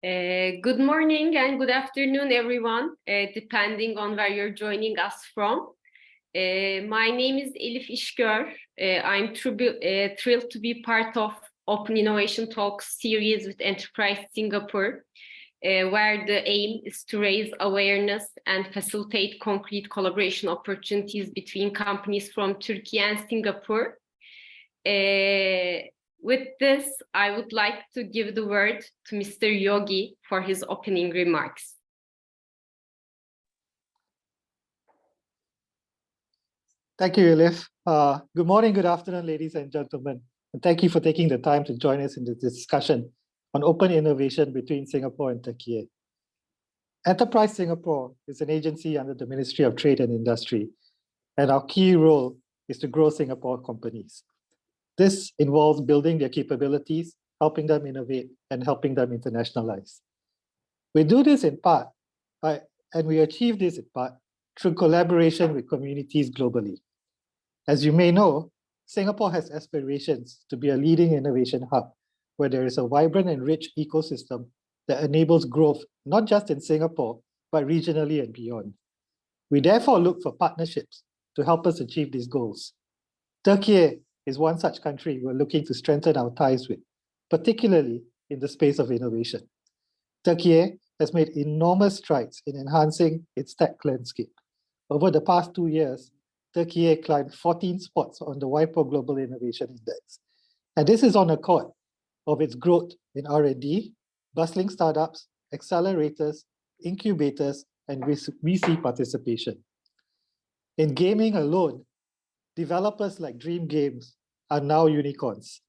Good morning and good afternoon, everyone, depending on where you're joining us from. My name is Elif İşgör. I'm thrilled to be part of Open Innovation Talks series with Enterprise Singapore, where the aim is to raise awareness and facilitate concrete collaboration opportunities between companies from Turkey and Singapore. With this, I would like to give the word to Mr. Yogi for his opening remarks. Thank you, Elif. Good morning, good afternoon, ladies and gentlemen. And thank you for taking the time to join us in this discussion on open innovation between Singapore and Türkiye. Enterprise Singapore is an agency under the Ministry of Trade and Industry, and our key role is to grow Singapore companies. This involves building their capabilities, helping them innovate, and helping them internationalize. We do this in part, and we achieve this in part through collaboration with communities globally. As you may know, Singapore has aspirations to be a leading innovation hub where there is a vibrant and rich ecosystem that enables growth not just in Singapore, but regionally and beyond. We therefore look for partnerships to help us achieve these goals. Türkiye is one such country we're looking to strengthen our ties with, particularly in the space of innovation. Türkiye has made enormous strides in enhancing its tech landscape. Over the past 2 years, Türkiye climbed 14 spots on the WIPO Global Innovation Index. And this is on account of its growth in R&D, bustling startups, accelerators, incubators, and VC participation. In gaming alone, developers like Dream Games are now unicorns.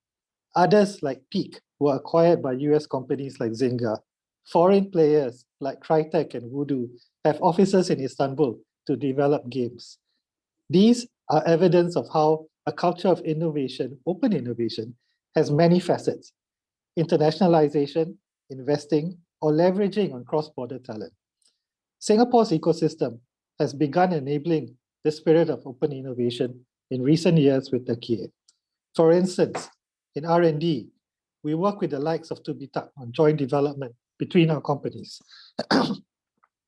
Others like Peak were acquired by US companies like Zynga. Foreign players like Crytek and Voodoo have offices in Istanbul to develop games. These are evidence of how a culture of innovation, open innovation, has many facets: internationalization, investing, or leveraging on cross-border talent. Singapore's ecosystem has begun enabling the spirit of open innovation in recent years with Türkiye. For instance, in R&D, we work with the likes of Tubitak on joint development between our companies.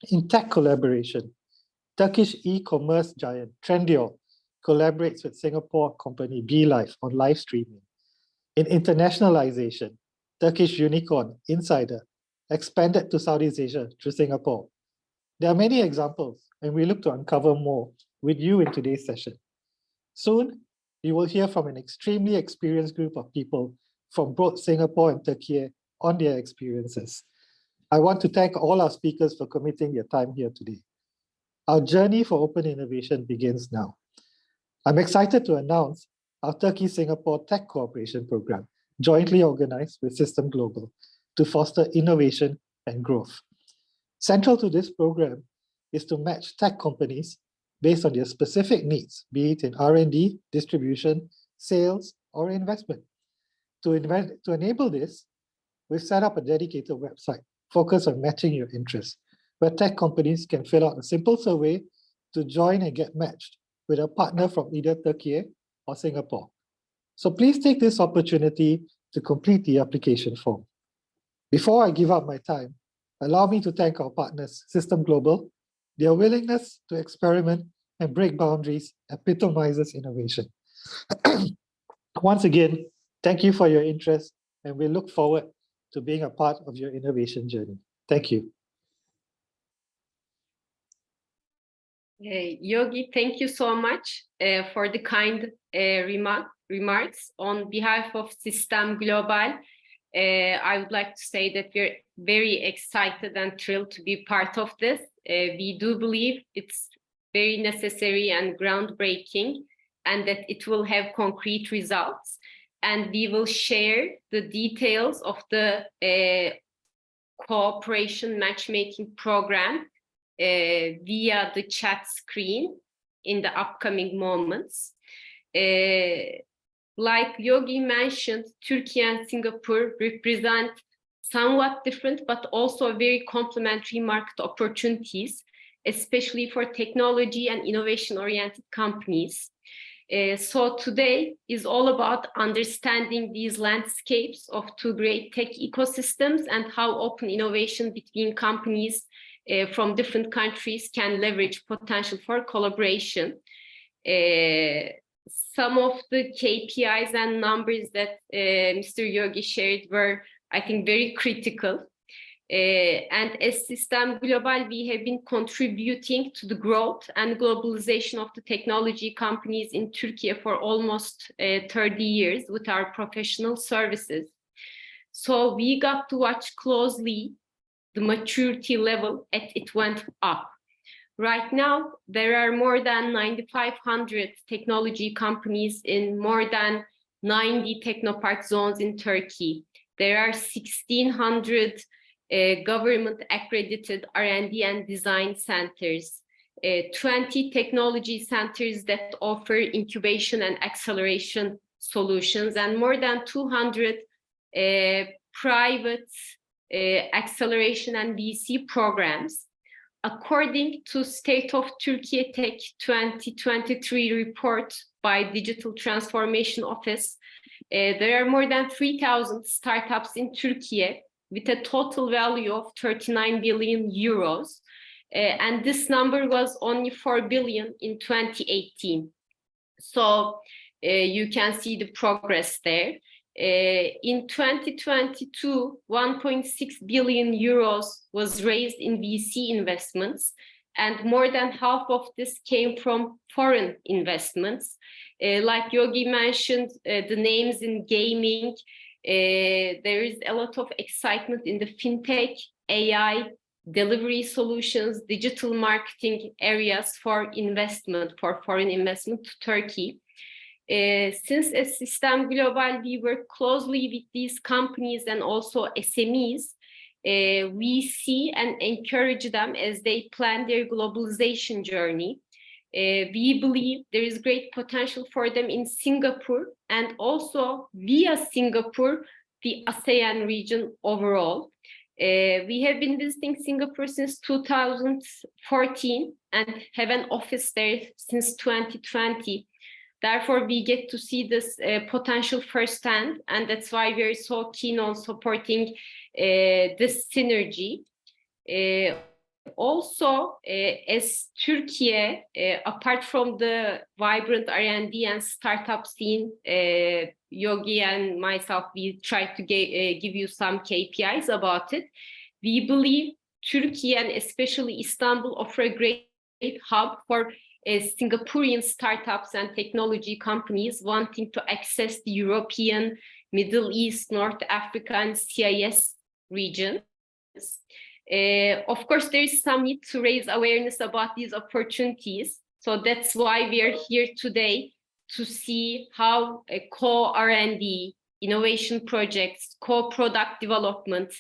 In tech collaboration, Turkish e-commerce giant Trendyol collaborates with Singapore company BeLife on live streaming. In internationalization, Turkish unicorn Insider expanded to Southeast Asia through Singapore. There are many examples, and we look to uncover more with you in today's session. Soon, you will hear from an extremely experienced group of people from both Singapore and Türkiye on their experiences. I want to thank all our speakers for committing their time here today. Our journey for open innovation begins now. I'm excited to announce our Turkey-Singapore Tech Cooperation Program, jointly organized with System Global to foster innovation and growth. Central to this program is to match tech companies based on their specific needs, be it in R&D, distribution, sales, or investment. To enable this, we've set up a dedicated website focused on matching your interests, where tech companies can fill out a simple survey to join and get matched with a partner from either Türkiye or Singapore. So please take this opportunity to complete the application form. Before I give up my time, allow me to thank our partners, System Global. Their willingness to experiment and break boundaries epitomizes innovation. Once again, thank you for your interest, and we look forward to being a part of your innovation journey. Thank you. Yogi, thank you so much for the kind remarks. On behalf of System Global, I would like to say that we're very excited and thrilled to be part of this. We do believe it's very necessary and groundbreaking, and that it will have concrete results. And we will share the details of the cooperation matchmaking program via the chat screen in the upcoming moments. Like Yogi mentioned, Turkey and Singapore represent somewhat different, but also very complementary market opportunities, especially for technology and innovation-oriented companies. So today is all about understanding these landscapes of two great tech ecosystems and how open innovation between companies from different countries can leverage potential for collaboration. Some of the KPIs and numbers that Mr. Yogi shared were, I think, very critical. And as System Global, we have been contributing to the growth and globalization of the technology companies in Turkey for almost 30 years with our professional services. So we got to watch closely the maturity level as it went up. Right now, there are more than 9,500 technology companies in more than 90 technopark zones in Turkey. There are 1,600 government accredited R&D and design centers, 20 technology centers that offer incubation and acceleration solutions, and more than 200 private acceleration and VC programs. According to State of Türkiye Tech 2023 report by Digital Transformation Office, there are more than 3,000 startups in Turkey with a total value of 39 billion euros. And this number was only 4 billion in 2018. So you can see the progress there. In 2022, 1.6 billion euros was raised in VC investments, and more than half of this came from foreign investments. Like Yogi mentioned, the names in gaming, there is a lot of excitement in the fintech, AI, delivery solutions, digital marketing areas for investment, for foreign investment to Turkey. Since as System Global, we work closely with these companies and also SMEs, we see and encourage them as they plan their globalization journey. We believe there is great potential for them in Singapore and also via Singapore, the ASEAN region overall. We have been visiting Singapore since 2014 and have an office there since 2020. Therefore, we get to see this potential firsthand, and that's why we're so keen on supporting this synergy. Also, as Turkey, apart from the vibrant R&D and startup scene, Yogi and myself, we try to give you some KPIs about it. We believe Turkey and especially Istanbul offer a great hub for Singaporean startups and technology companies wanting to access the European, Middle East, North Africa, and CIS regions. Of course, there is some need to raise awareness about these opportunities. So that's why we are here today to see how co-R&D, innovation projects, co-product development,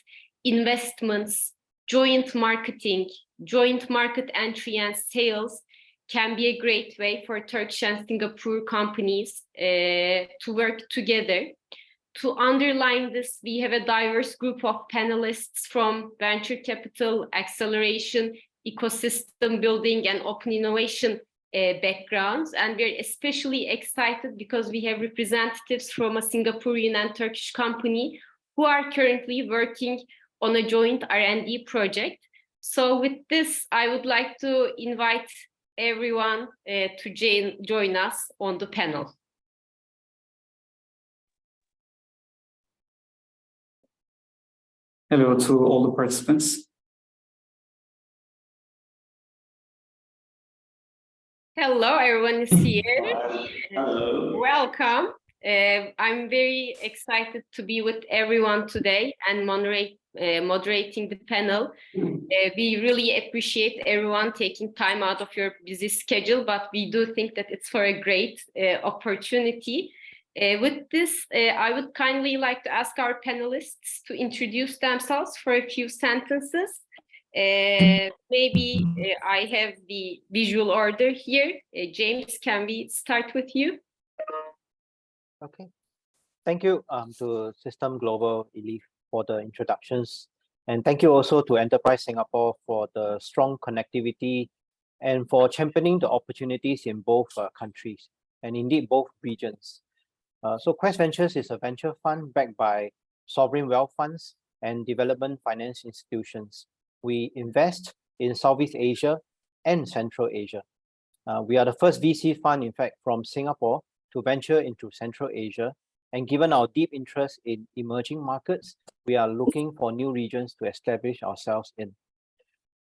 investments, joint marketing, joint market entry and sales can be a great way for Turkish and Singapore companies to work together. To underline this, we have a diverse group of panelists from venture capital, acceleration, ecosystem building, and open innovation backgrounds. And we're especially excited because we have representatives from a Singaporean and Turkish company who are currently working on a joint R&D project. So with this, I would like to invite everyone to join us on the panel. Hello to all the participants. Hello, everyone is here. Hello. Welcome. I'm very excited to be with everyone today and moderating the panel. We really appreciate everyone taking time out of your busy schedule, but we do think that it's for a great opportunity. With this, I would kindly like to ask our panelists to introduce themselves for a few sentences. Maybe I have the visual order here. James, can we start with you? Okay. Thank you to System Global Elif for the introductions. And thank you also to Enterprise Singapore for the strong connectivity and for championing the opportunities in both countries. and indeed both regions. So Quest Ventures is a venture fund backed by sovereign wealth funds and development finance institutions. We invest in Southeast Asia and Central Asia. We are the first VC fund, in fact, from Singapore to venture into Central Asia. And given our deep interest in emerging markets, we are looking for new regions to establish ourselves in.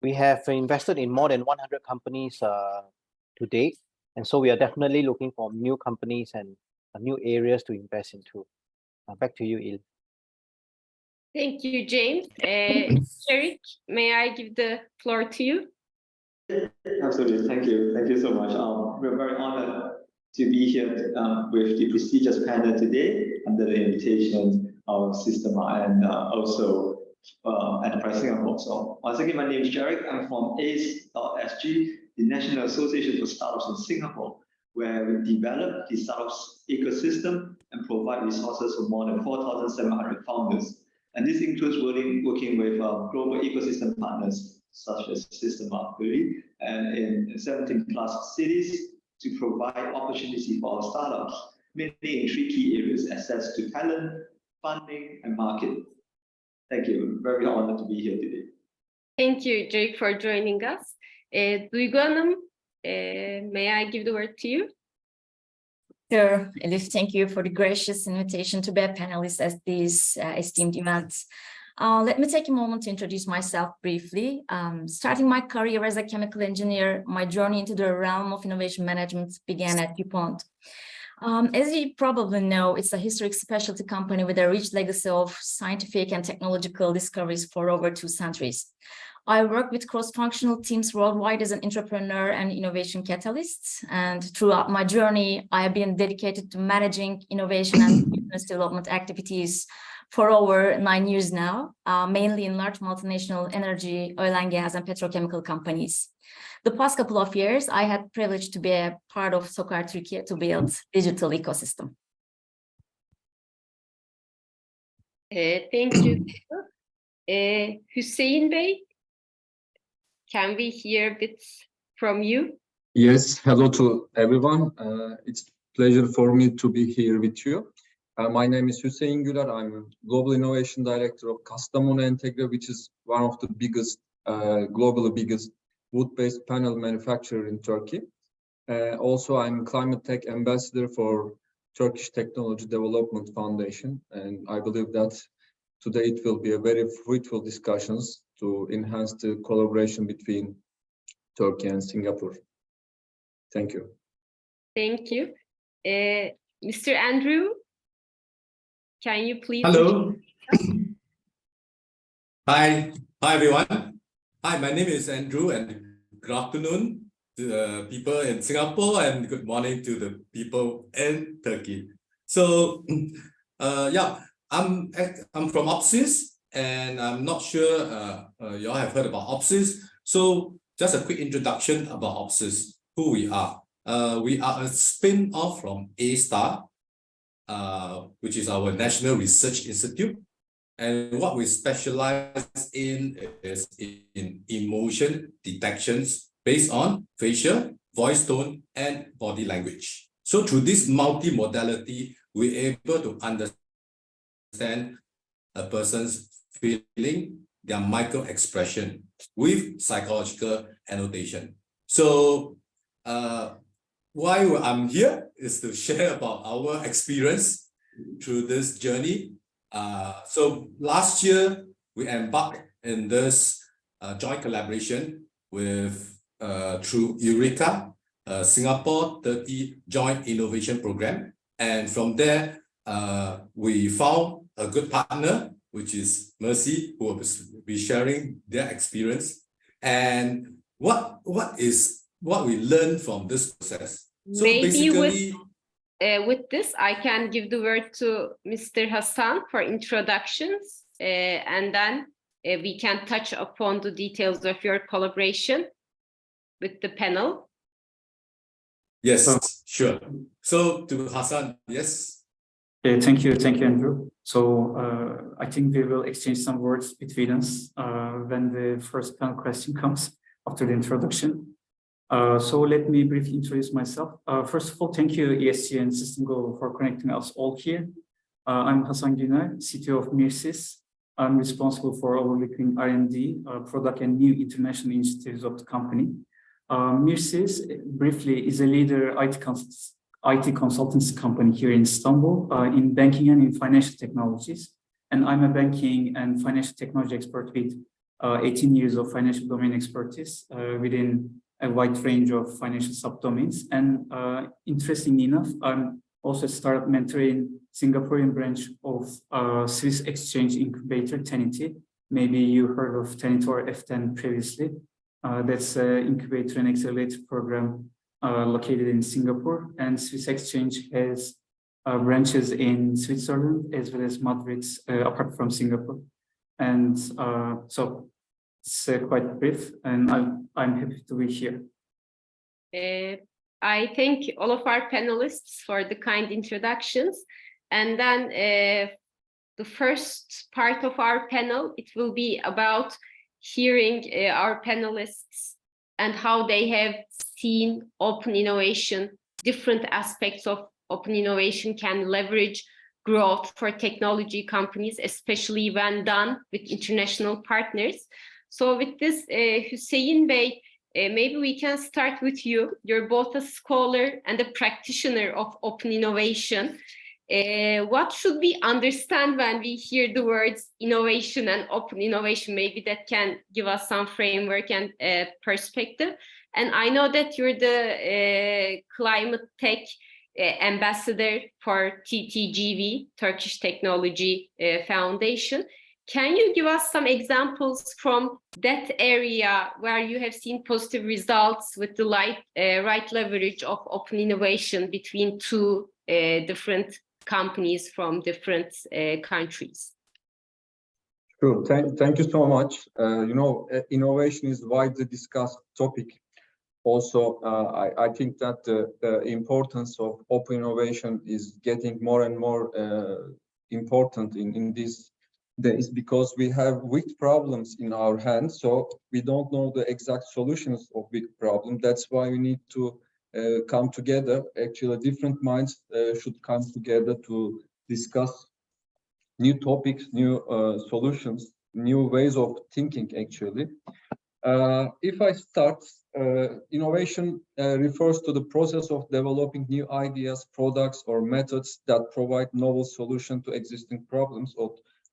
We have invested in more than 100 companies to date. And so we are definitely looking for new companies and new areas to invest into. Back to you, Il. Thank you, James. Eric, may I give the floor to you? Absolutely. Thank you. Thank you so much. We're very honored to be here with the prestigious panel today under the invitation of Systema and also Enterprise Singapore. So once again, my name is Jarek. I'm from ACE.SG, the National Association for Startups in Singapore, where we develop the startups ecosystem and provide resources for more than 4,700 founders. And this includes working with global ecosystem partners such as Systema and in 17 plus cities to provide opportunity for our startups, mainly in 3 key areas: access to talent, funding, and market. Thank you. Very honored to be here today. Thank you, Jake, for joining us. Duygu Hanım, may I give the word to you? Sure, Elif, thank you for the gracious invitation to be a panelist at this esteemed event. Let me take a moment to introduce myself briefly. Starting my career as a chemical engineer, my journey into the realm of innovation management began at DuPont. As you probably know, it's a historic specialty company with a rich legacy of scientific and technological discoveries for over 2 centuries. I work with cross-functional teams worldwide as an entrepreneur and innovation catalyst. And throughout my journey, I have been dedicated to managing innovation and business development activities for over 9 years now, mainly in large multinational energy, oil and gas, and petrochemical companies. The past couple of years, I had the privilege to be a part of SOCAR Türkiye to build digital ecosystem. Thank you. Hüseyin Bey, can we hear a bit from you? Yes, hello to everyone. It's a pleasure for me to be here with you. My name is Hüseyin Güler. I'm Global Innovation Director of Kastamonu Entegre, which is one of the biggest, globally biggest wood-based panel manufacturer in Turkey. Also, I'm Climate Tech Ambassador for Turkish Technology Development Foundation. And I believe that today it will be a very fruitful discussions to enhance the collaboration between Turkey and Singapore. Thank you. Thank you. Mr. Andrew, can you please? Hello. Hi everyone. Hi, my name is Andrew, and good afternoon to the people in Singapore, and good morning to the people in Turkey. So, yeah, I'm from OPSIS, and I'm not sure you all have heard about OPSIS. So, just a quick introduction about OPSIS, who we are. We are a spin-off from A-Star, which is our National Research Institute. And what we specialize in is in emotion detections based on facial, voice tone, and body language. So through this multi-modality, we're able to understand a person's feeling, their micro-expression with psychological annotation. So why I'm here is to share about our experience through this journey. So last year, we embarked in this joint collaboration with through Eureka, Singapore-Turkey Joint Innovation Program. And from there, we found a good partner, which is Mercy, who will be sharing their experience. And what we learned from this process. So maybe basically, with this, I can give the word to Mr. Hassan for introductions, and then we can touch upon the details of your collaboration with the panel. yes, sure. So to Hassan, yes. Thank you, Andrew. So I think we will exchange some words between us when the first panel question comes after the introduction. So let me briefly introduce myself. First of all, thank you ESG and System Global for connecting us all here. I'm Hasan Güner, CTO of Mirsis. I'm responsible for overlooking R&D, product and new international initiatives of the company. Mirsis, briefly, is a leader IT consultancy company here in Istanbul in banking and in financial technologies. And I'm a banking and financial technology expert with 18 years of financial domain expertise within a wide range of financial subdomains. And interestingly enough, I'm also a startup mentor in Singaporean branch of Swiss exchange incubator Tenity. Maybe you heard of Tenity or F10 previously. That's an incubator and accelerator program located in Singapore. And Swiss exchange has branches in Switzerland as well as Madrid, apart from Singapore. And so it's quite brief, and I'm happy to be here. I thank all of our panelists for the kind introductions. And then the first part of our panel, it will be about hearing our panelists and how they have seen open innovation, different aspects of open innovation can leverage growth for technology companies, especially when done with international partners. So with this, Hüseyin Bey, maybe we can start with you. You're both a scholar and a practitioner of open innovation. What should we understand when we hear the words innovation and open innovation? Maybe that can give us some framework and perspective. And I know that you're the climate tech ambassador for TTGV, Turkish Technology Foundation. Can you give us some examples from that area where you have seen positive results with the right leverage of open innovation between two different companies from different countries? Sure. Thank you so much. Innovation is a widely discussed topic. Also, I think that the importance of open innovation is getting more and more important in this days, because we have big problems in our hands, so we don't know the exact solutions of big problems. That's why we need to come together. Actually, different minds should come together to discuss new topics, new solutions, new ways of thinking, actually. If I start, innovation refers to the process of developing new ideas, products, or methods that provide novel solutions to existing problems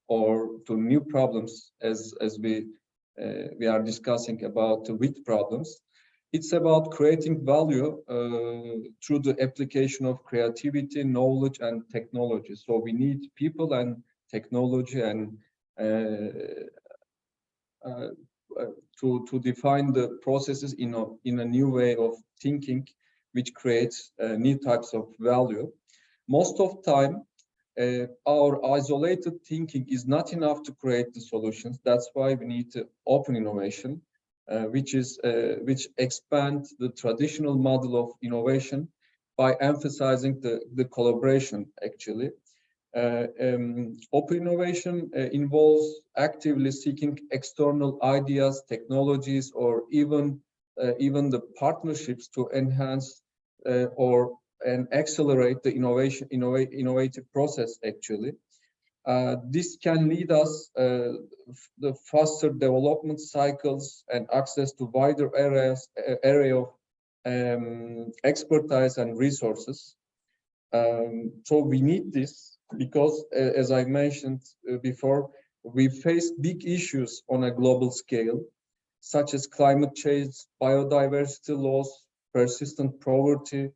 or to new problems, as we are discussing about with problems. It's about creating value through the application of creativity, knowledge, and technology. So we need people and technology and to define the processes in a new way of thinking, which creates new types of value. Most of the time, our isolated thinking is not enough to create the solutions. That's why we need open innovation, which expands the traditional model of innovation by emphasizing the collaboration, actually. Open innovation involves actively seeking external ideas, technologies, or even the partnerships to enhance and accelerate the innovative process, actually. This can lead us the faster development cycles and access to wider area of expertise and resources. So we need this because, as I mentioned before, we face big issues on a global scale, such as climate change, biodiversity loss, persistent poverty,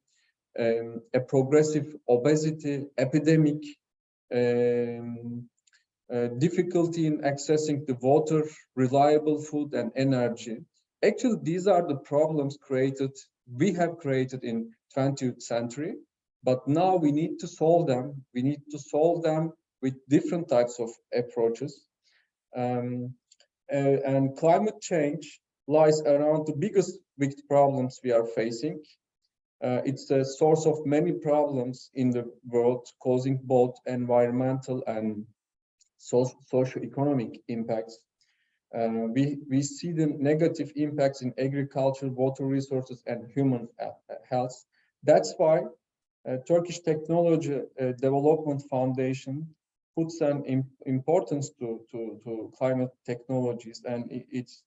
a progressive obesity epidemic, difficulty in accessing the water, reliable food, and energy. Actually, these are the problems we have created in 20th century, but now we need to solve them. We need to solve them with different types of approaches. And climate change lies around the biggest big problems we are facing. It's a source of many problems in the world, causing both environmental and socio-economic impacts. we see the negative impacts in agriculture, water resources, and human health. That's why Turkish Technology Development Foundation puts an importance to climate technologies, and it's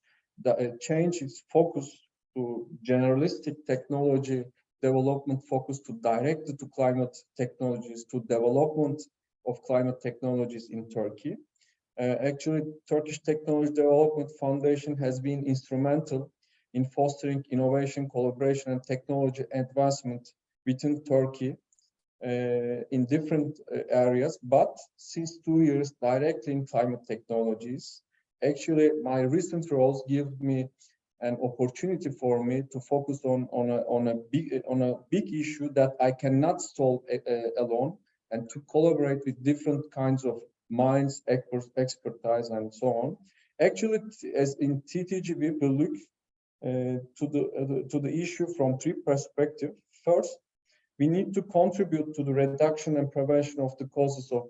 changed its focus to generalistic technology development focus to direct to climate technologies, to development of climate technologies in Turkey. Actually, Turkish Technology Development Foundation has been instrumental in fostering innovation, collaboration, and technology advancement within Turkey in different areas, but since 2 years directly in climate technologies. Actually, my recent roles give me an opportunity for me to focus on a big issue that I cannot solve alone, and to collaborate with different kinds of minds, expertise, and so on. Actually, as in TTG, we will look to the issue from 3 perspectives. First, we need to contribute to the reduction and prevention of the causes of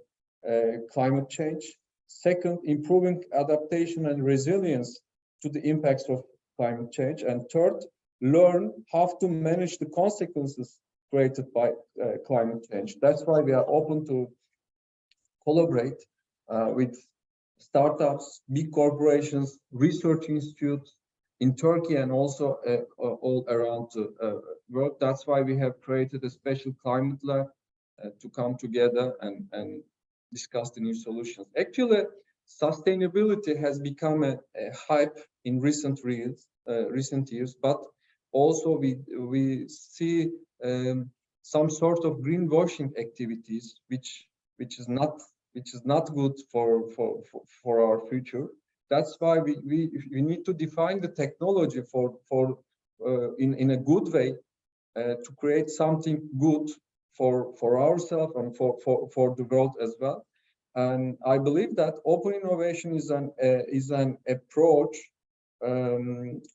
climate change. Second, improving adaptation and resilience to the impacts of climate change. And third, learn how to manage the consequences created by climate change. That's why we are open to collaborate with startups, big corporations, research institutes in Turkey, and also all around the world. That's why we have created a special climate lab to come together and discuss the new solutions. Actually, sustainability has become a hype in recent years, but also we see some sort of greenwashing activities, which is not good for our future. That's why we need to define the technology in a good way to create something good for ourselves and for the world as well. And I believe that open innovation is an approach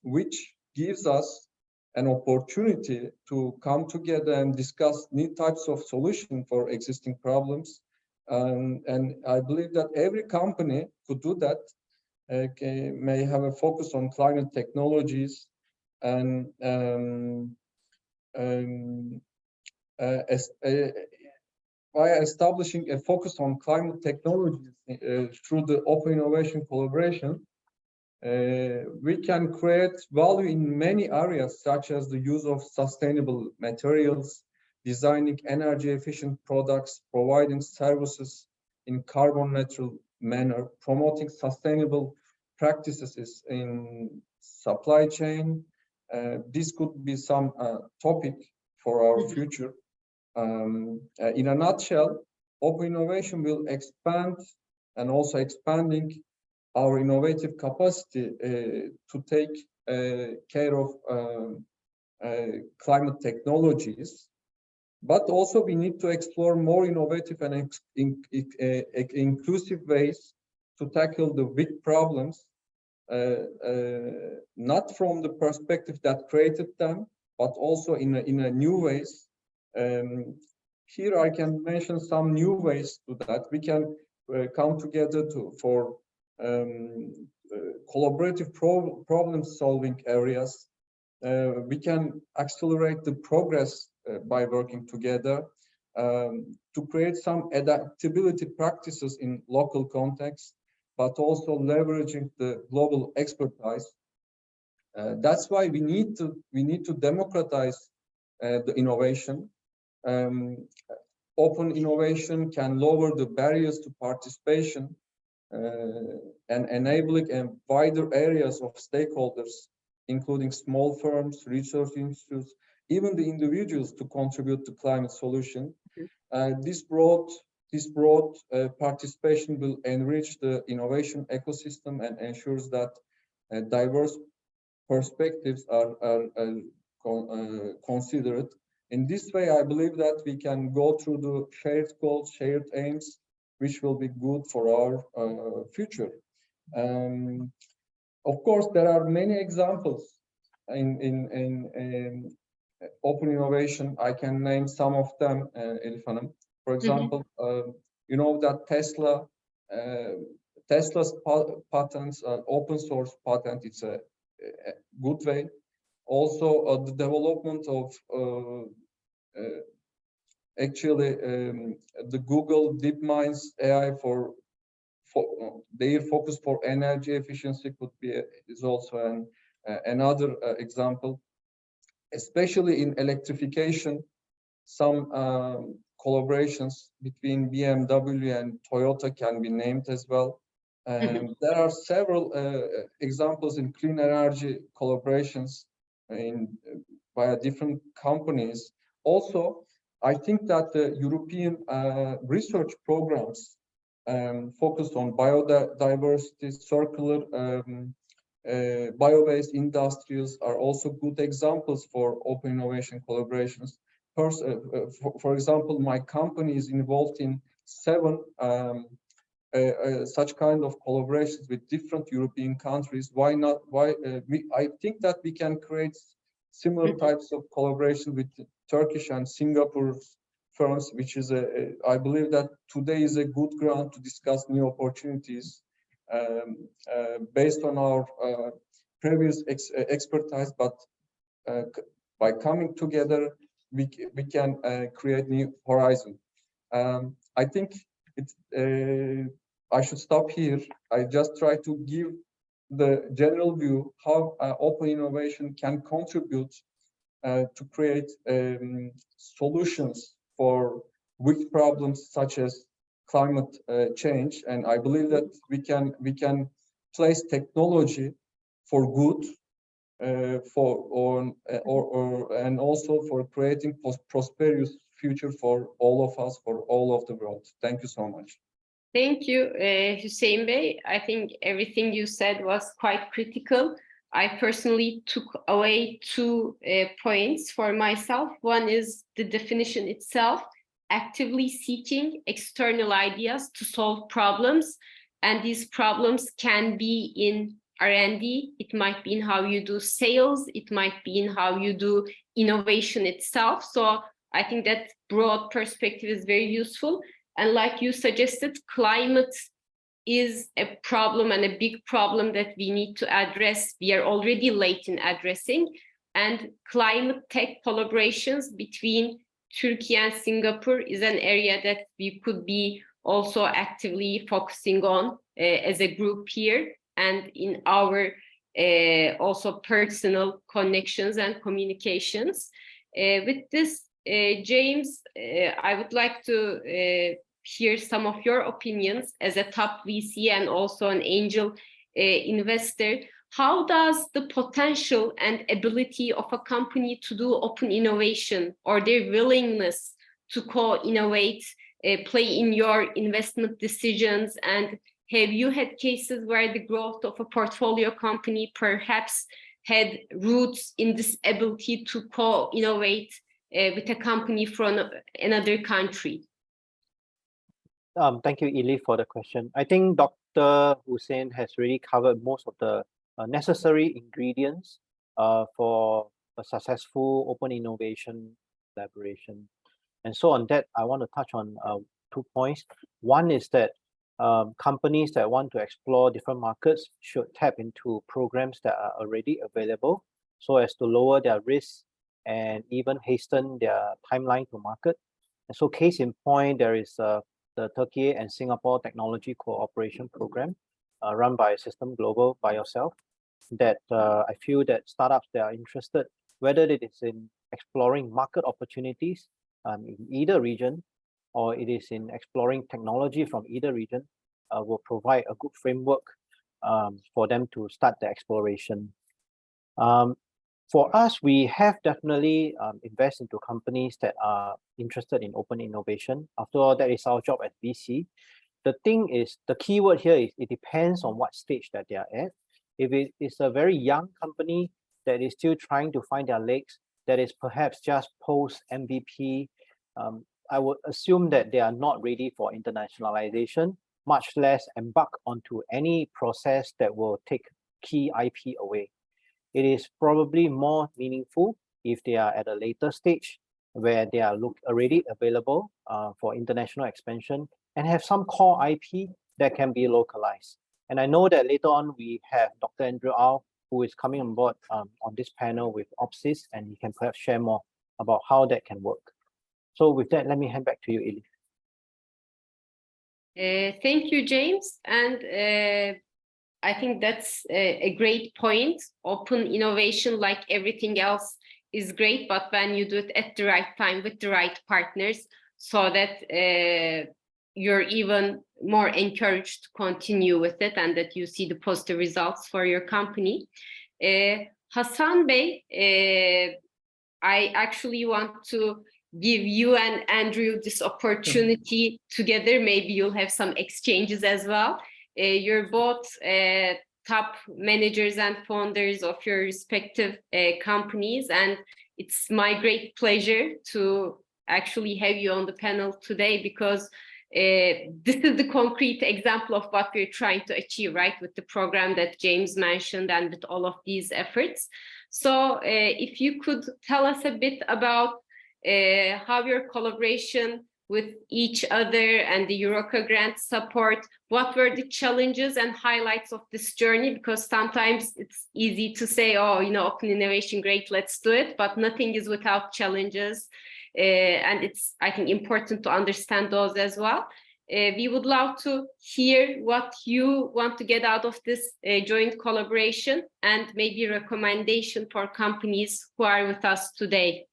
which gives us an opportunity to come together and discuss new types of solutions for existing problems. And I believe that every company could do that, may have a focus on climate technologies, and by establishing a focus on climate technologies through the open innovation collaboration, we can create value in many areas, such as the use of sustainable materials, designing energy efficient products, providing services in carbon neutral manner, promoting sustainable practices in supply chain. This could be some topic for our future. In a nutshell, open innovation will expand and also expanding our innovative capacity to take care of climate technologies. But also we need to explore more innovative and inclusive ways to tackle the big problems, not from the perspective that created them, but also in a new ways. Here I can mention some new ways to that. We can come together for collaborative problem-solving areas. We can accelerate the progress by working together to create some adaptability practices in local context, but also leveraging the global expertise. That's why we need to democratize the innovation. Open innovation can lower the barriers to participation and enabling wider areas of stakeholders, including small firms, research institutes, even the individuals, to contribute to climate solution. This broad participation will enrich the innovation ecosystem and ensures that diverse perspectives are considered. In this way, I believe that we can go through the shared goals, shared aims, which will be good for our future. Of course, there are many examples in open innovation. I can name some of them, Elif Hanım. For example, you know that Tesla Tesla's patents, open source patent, it's a good way. Also, the development of actually the Google DeepMind's AI for their focus for energy efficiency is also another example. Especially in electrification, some collaborations between BMW and Toyota can be named as well. There are several examples in clean energy collaborations by different companies. Also, I think that the European research programs focused on biodiversity, circular, bio-based industries are also good examples for open innovation collaborations. For example, my company is involved in 7 such kind of collaborations with different European countries. Why not? I think that we can create similar types of collaboration with Turkish and Singapore firms, which is I believe that today is a good ground to discuss new opportunities based on our previous expertise, but by coming together, we can create new horizon. I think I should stop here. I just try to give the general view how open innovation can contribute to create solutions for big problems such as climate change. And I believe that we can place technology for good, and also for creating prosperous future for all of us, for all of the world. Thank you so much. Thank you, Hüseyin Bey. I think everything you said was quite critical. I personally took away 2 points for myself. One is the definition itself, actively seeking external ideas to solve problems. And these problems can be in R&D, it might be in how you do sales, it might be in how you do innovation itself. So I think that broad perspective is very useful. And like you suggested, climate is a problem and a big problem that we need to address. We are already late in addressing. And climate tech collaborations between Turkey and Singapore is an area that we could be also actively focusing on as a group here and in our also personal connections and communications. With this, James, I would like to hear some of your opinions as a top VC and also an angel investor. How does the potential and ability of a company to do open innovation or their willingness to co-innovate play in your investment decisions? And have you had cases where the growth of a portfolio company perhaps had roots in this ability to co-innovate with a company from another country? Thank you, Elif, for the question. I think Dr. Hussein has really covered most of the necessary ingredients for a successful open innovation collaboration. And so on that, I want to touch on 2 points. One is that companies that want to explore different markets should tap into programs that are already available so as to lower their risks and even hasten their timeline to market. And so case in point, there is the Turkey and Singapore Technology Cooperation Program run by System Global by yourself, that I feel that startups that are interested, whether it is in exploring market opportunities in either region, or it is in exploring technology from either region, will provide a good framework for them to start the exploration. For us, we have definitely invested into companies that are interested in open innovation. After all, that is our job at VC. The thing is, the key word here is it depends on what stage that they are at. If it is a very young company that is still trying to find their legs, that is perhaps just post MVP, I would assume that they are not ready for internationalization, much less embark onto any process that will take key IP away. It is probably more meaningful if they are at a later stage where they are already available for international expansion and have some core IP that can be localized. And I know that later on we have Dr. Andrew Au, who is coming on board on this panel with OPSIS, and he can perhaps share more about how that can work. So with that, let me hand back to you, Elif. Thank you, James. And I think that's a great point. Open innovation, like everything else, is great, but when you do it at the right time with the right partners, so that you're even more encouraged to continue with it and that you see the positive results for your company. Hassan Bey, I actually want to give you and Andrew this opportunity together. Maybe you'll have some exchanges as well. You're both top managers and founders of your respective companies, and it's my great pleasure to actually have you on the panel today, because this is the concrete example of what we're trying to achieve, right, with the program that James mentioned and with all of these efforts. So if you could tell us a bit about how your collaboration with each other and the Eureka grant support, what were the challenges and highlights of this journey? Because sometimes it's easy to say, oh, you know, open innovation, great, let's do it, but nothing is without challenges. And it's, I think, important to understand those as well. We would love to hear what you want to get out of this joint collaboration, and maybe recommendation for companies who are with us today.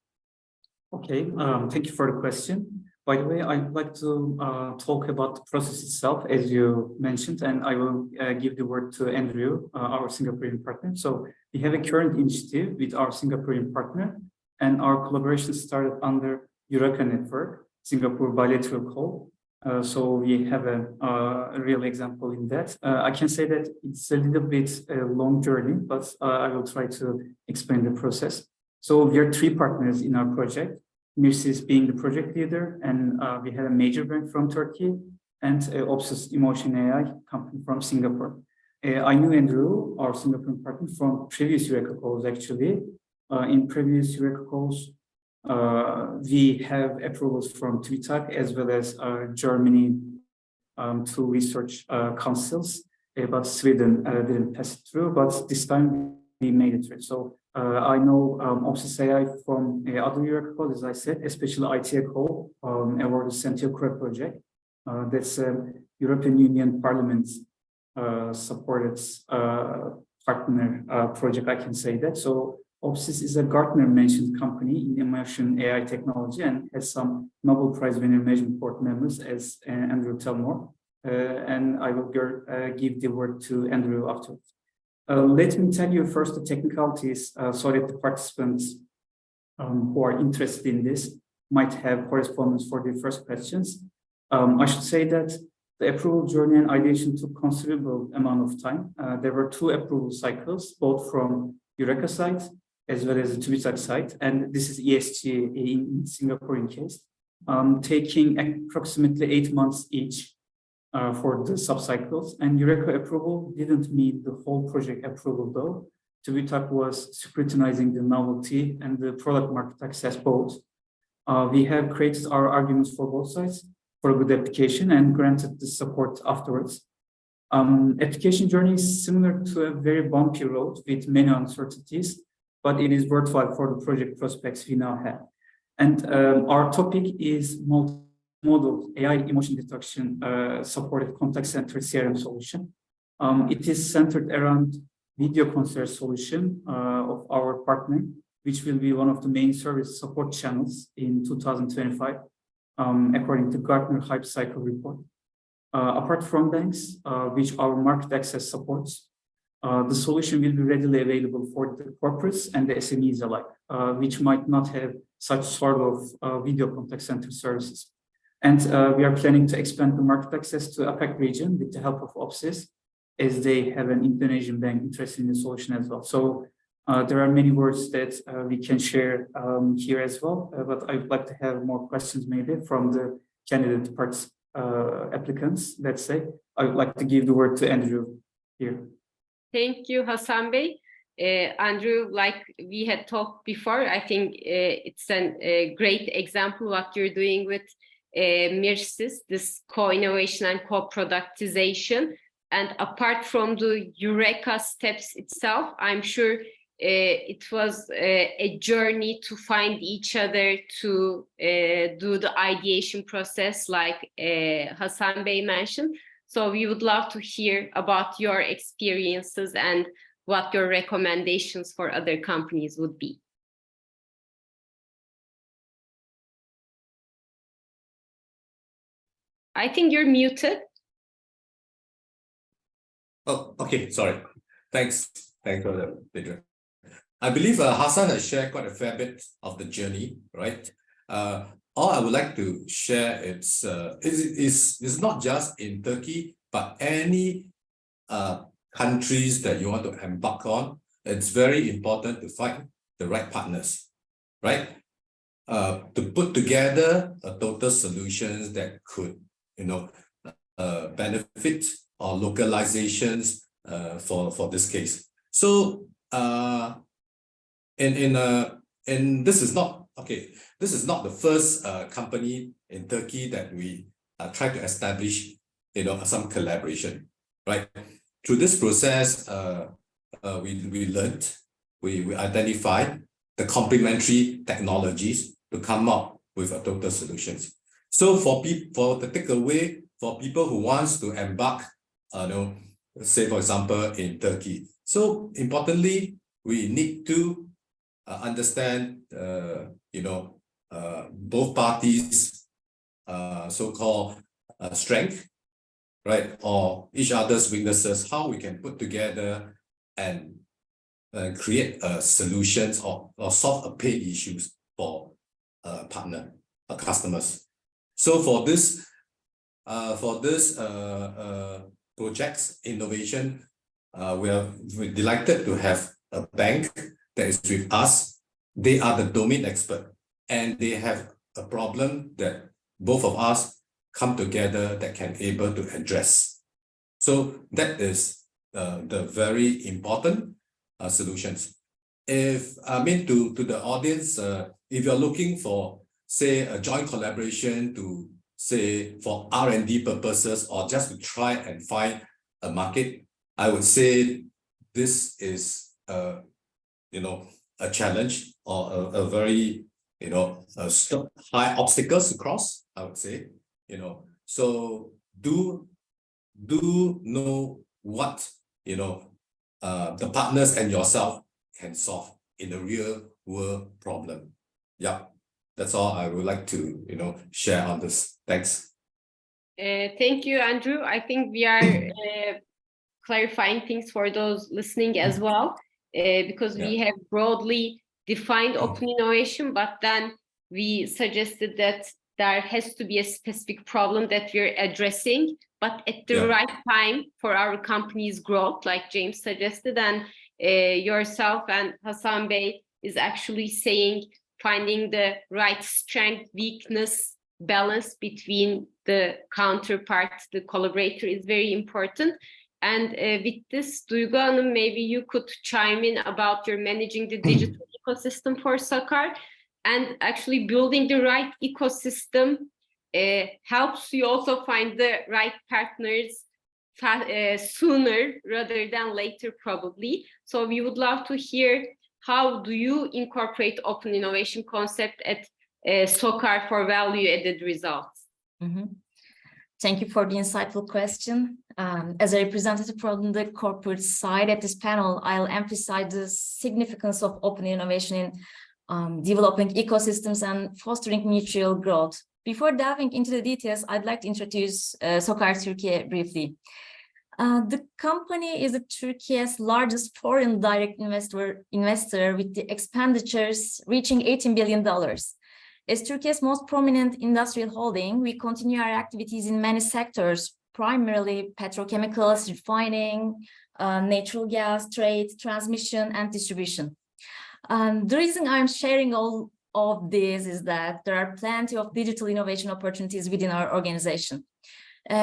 Okay, thank you for the question. By the way, I'd like to talk about the process itself, as you mentioned, and I will give the word to Andrew, our Singaporean partner. So we have a current initiative with our Singaporean partner, and our collaboration started under Eureka Network, Singapore Bilateral Call. So we have a real example in that. I can say that it's a little bit a long journey, but I will try to explain the process. So we are 3 partners in our project, Mirsis being the project leader, and we have a major bank from Turkey, and OPSIS Emotion AI company from Singapore. I knew Andrew, our Singaporean partner, from previous Eureka calls, actually. In previous Eureka calls, we have approvals from TÜBİTAK as well as Germany, 2 research councils, but Sweden didn't pass it through, but this time we made it through. So I know OPSIS AI from other Eureka calls, as I said, especially ITA call, awarded Santiago project. That's a European Union Parliament supported partner project, I can say that. So OPSIS is a Gartner-mentioned company in emotion AI technology and has some Nobel Prize winner management board members, as Andrew tell more. And I will give the word to Andrew afterwards. Let me tell you first the technicalities so that the participants who are interested in this might have correspondence for the first questions. I should say that the approval journey and ideation took considerable amount of time. There were 2 approval cycles, both from Eureka side as well as the TÜBİTAK side, and this is ESG in Singaporean case, taking approximately 8 months each for the subcycles. And Eureka approval didn't mean the whole project approval though. TÜBİTAK was scrutinizing the novelty and the product market access both. We have created our arguments for both sides for a good application and granted the support afterwards. Application journey is similar to a very bumpy road with many uncertainties, but it is worthwhile for the project prospects we now have. And our topic is multimodal AI emotion detection supported contact center CRM solution. It is centered around video concert solution of our partner, which will be one of the main service support channels in 2025, according to Gartner Hype Cycle report. Apart from banks, which our market access supports, the solution will be readily available for the corporates and the SMEs alike, which might not have such sort of video contact center services. And we are planning to expand the market access to APAC region with the help of OPSIS, as they have an Indonesian bank interested in the solution as well. So there are many words that we can share here as well, but I would like to have more questions maybe from the candidate applicants, let's say. I would like to give the word to Andrew here. Thank you, Hassan Bey. Andrew, like we had talked before, I think it's a great example what you're doing with MIRSIS, this co-innovation and co-productization. And apart from the Eureka steps itself, I'm sure it was a journey to find each other, to do the ideation process like Hasan Bey mentioned. So we would love to hear about your experiences and what your recommendations for other companies would be. I think you're muted. Oh, okay, sorry. Thanks for the video. I believe Hasan has shared quite a fair bit of the journey, right? All I would like to share is not just in Turkey, but any countries that you want to embark on. It's very important to find the right partners, right? To put together a total solutions that could, benefit or localizations for this case. So and this is not the first company in Turkey that we try to establish some collaboration, right? Through this process, we learned, we identified the complementary technologies to come up with a total solutions. So for the takeaway for people who wants to embark, say for example in Turkey. So importantly, we need to understand, both parties' so-called strength, right, or each other's weaknesses. How we can put together and create solutions or solve a pain issues for customers. So for this project's innovation, we're delighted to have a bank that is with us. They are the domain expert, and they have a problem that both of us come together that can able to address. So that is the very important solutions. If to the audience, if you're looking for, say, a joint collaboration to, say, for R&D purposes or just to try and find a market, I would say this is a challenge or a very high obstacles to cross, I would say. So do know what the partners and yourself can solve in a real world problem. Yeah, that's all I would like to share on this. Thanks. Thank you, Andrew. I think we are clarifying things for those listening as well, because we have broadly defined open innovation, but then we suggested that there has to be a specific problem that we're addressing, but at the right time for our company's growth, like James suggested, and yourself and Hasan Bey is actually saying finding the right strength, weakness, balance between the counterpart, the collaborator is very important. And with this, Duygu Hanım, maybe you could chime in about your managing the digital ecosystem for Sakar, and actually building the right ecosystem helps you also find the right partners sooner rather than later, probably. So we would love to hear, how do you incorporate open innovation concept at Sakar for value-added results? Thank you for the insightful question. As a representative from the corporate side at this panel, I'll emphasize the significance of open innovation in developing ecosystems and fostering mutual growth. Before diving into the details, I'd like to introduce Sakar Türkiye briefly. The company is Turkey's largest foreign direct investor with the expenditures reaching $18 billion. As Turkey's most prominent industrial holding, we continue our activities in many sectors, primarily petrochemicals, refining, natural gas, trade, transmission, and distribution. The reason I'm sharing all of this is that there are plenty of digital innovation opportunities within our organization.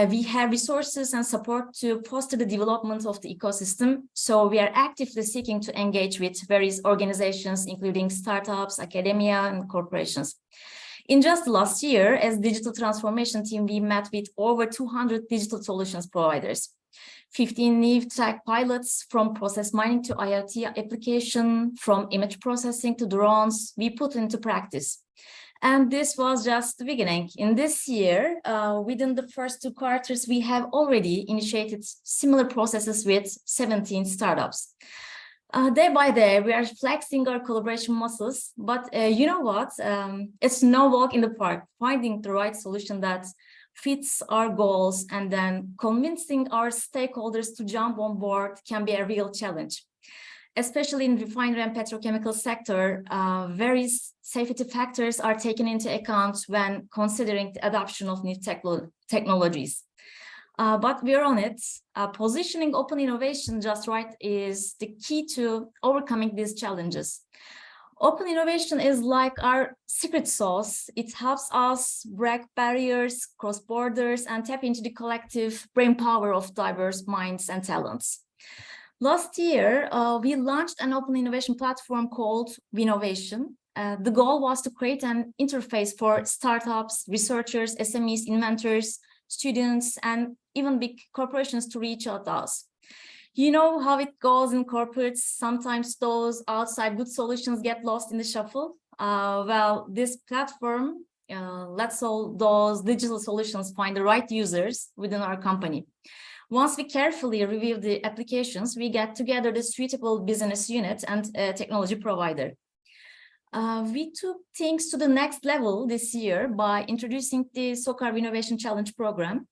We have resources and support to foster the development of the ecosystem, so we are actively seeking to engage with various organizations, including startups, academia, and corporations. In just last year, as digital transformation team, we met with over 200 digital solutions providers. 15 new tech pilots, from process mining to IoT application, from image processing to drones, we put into practice. And this was just the beginning. In this year, within the first 2 quarters, we have already initiated similar processes with 17 startups. Day by day, we are flexing our collaboration muscles, but you know what? It's no walk in the park. Finding the right solution that fits our goals and then convincing our stakeholders to jump on board can be a real challenge. Especially in refinery and petrochemical sector, various safety factors are taken into account when considering the adoption of new technologies. But we're on it. Positioning open innovation just right is the key to overcoming these challenges. Open innovation is like our secret sauce. It helps us break barriers, cross borders, and tap into the collective brain power of diverse minds and talents. Last year, we launched an open innovation platform called Winnovation. The goal was to create an interface for startups, researchers, SMEs, inventors, students, and even big corporations to reach out to us. You know how it goes in corporates. Sometimes those outside good solutions get lost in the shuffle. Well, this platform lets all those digital solutions find the right users within our company. Once we carefully review the applications, we get together the suitable business unit and technology provider. We took things to the next level this year by introducing the SOCAR Innovation Challenge program.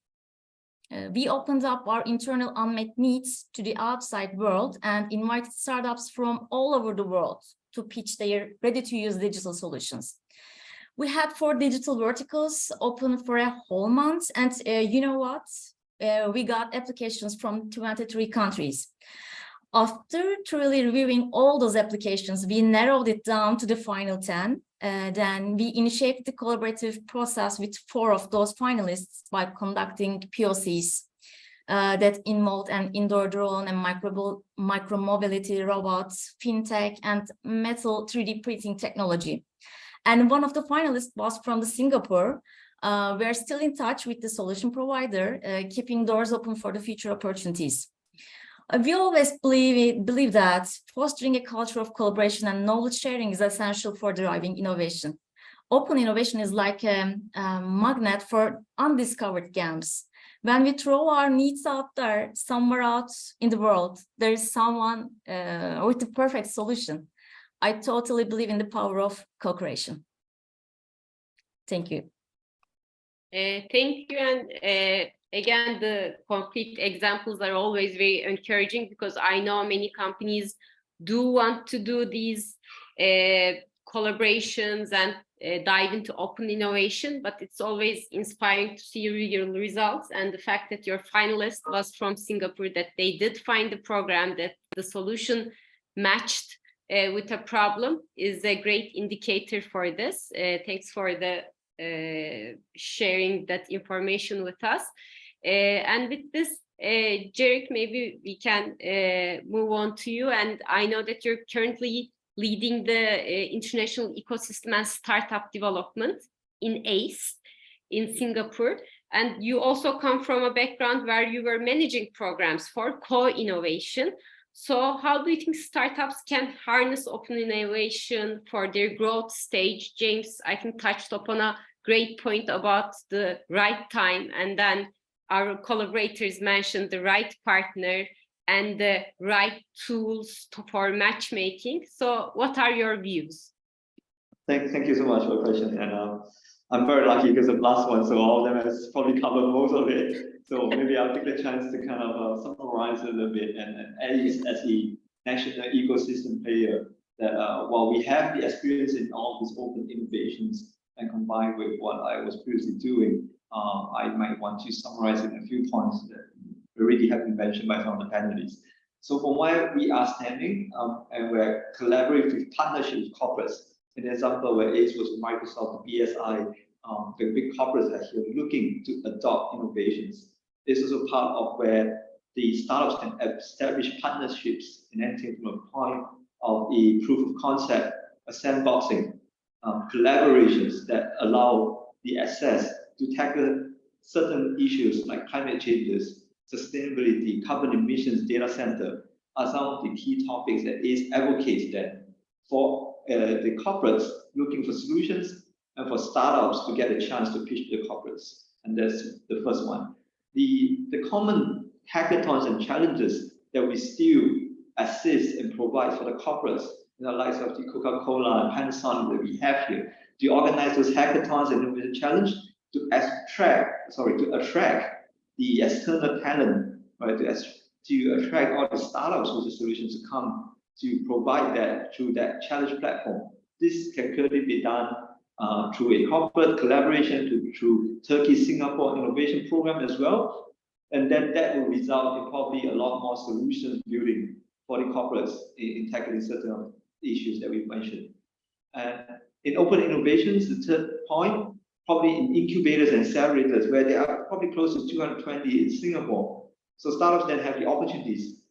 We opened up our internal unmet needs to the outside world and invited startups from all over the world to pitch their ready-to-use digital solutions. We had 4 digital verticals open for a whole month, and you know what? We got applications from 23 countries. After truly reviewing all those applications, we narrowed it down to the final 10. Then we initiated the collaborative process with 4 of those finalists by conducting POCs that involved an indoor drone and micromobility robots, fintech, and metal 3D printing technology. And one of the finalists was from Singapore. We're still in touch with the solution provider, keeping doors open for the future opportunities. We always believe that fostering a culture of collaboration and knowledge sharing is essential for driving innovation. Open innovation is like a magnet for undiscovered gems. When we throw our needs out there, somewhere out in the world, there is someone with the perfect solution. I totally believe in the power of co-creation. Thank you. Thank you. And again, the concrete examples are always very encouraging, because I know many companies do want to do these collaborations and dive into open innovation, but it's always inspiring to see real results. And the fact that your finalist was from Singapore, that they did find the program, that the solution matched with a problem, is a great indicator for this. Thanks for the sharing that information with us. And with this, Jarek, maybe we can move on to you. And I know that you're currently leading the international ecosystem and startup development in ACE in Singapore. And you also come from a background where you were managing programs for co-innovation. So how do you think startups can harness open innovation for their growth stage? James, I think, touched upon a great point about the right time, and then our collaborators mentioned the right partner and the right tools for matchmaking. So what are your views? Thank you so much for the question. And I'm very lucky because of the last one, so all of them has probably covered most of it. So maybe I'll take the chance to kind of summarize a little bit. And at least as the national ecosystem player, that while we have the experience in all these open innovations and combined with what I was previously doing, I might want to summarize in a few points that already have been mentioned by some of the panelists. So from where we are standing, and we're collaborating with partnerships with corporates. An example where ACE was Microsoft, BSI, the big corporates that are looking to adopt innovations. This is a part of where the startups can establish partnerships in anything from a point of a proof of concept, a sandboxing, collaborations that allow the access to tackle certain issues like climate changes, sustainability, carbon emissions, data center are some of the key topics that is advocates that for the corporates looking for solutions and for startups to get a chance to pitch to the corporates. And that's the first one. The common hackathons and challenges that we still assist and provide for the corporates in the likes of the Coca-Cola and Panasonic that we have here, to organize those hackathons and innovation challenge to attract the external talent, right? To attract all the startups with the solutions to come to provide that through that challenge platform. This can clearly be done through a corporate collaboration through Turkey-Singapore innovation program as well. And then that will result in probably a lot more solutions building for the corporates in tackling certain issues that we've mentioned. And in open innovations, the third point, probably in incubators and accelerators, where there are probably close to 220 in Singapore. So startups then have the opportunities